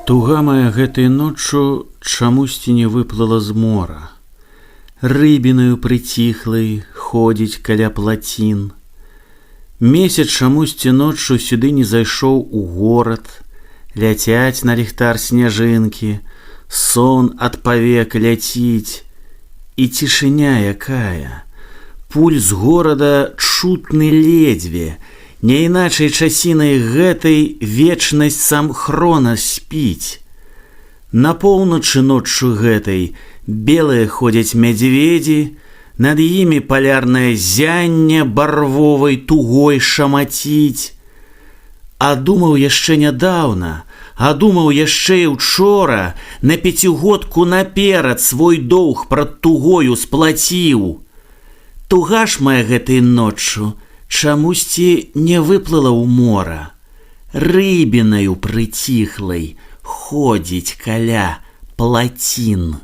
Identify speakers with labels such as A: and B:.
A: Туга моя гэтай ноччу чамусьці не выплыла з мора. Рыбінаю прыціхлай ходзіць каля плацін. Месяц чамусьці ноччу сюды не зайшоў у горад. Ляцяць на ліхтар сняжынкі, сон ад павек ляціць. І цішыня якая. Пульс горада чутны ледзьве, не іначай часінай гэтай вечнасць сам Хронас спіць. На поўначы ноччу гэтай белыя ходзяць мядзведзі, над імі палярнае зянне барвовай тугой шамаціць. А думаў яшчэ нядаўна, а думаў яшчэ і учора, на пяцігодку наперад свой доўг прад тугою сплаціў. Туга ж моя гэтай ноччу чамусьці не выплыла ў мора. Рыбінаю прыціхлай ходзіць каля плацін.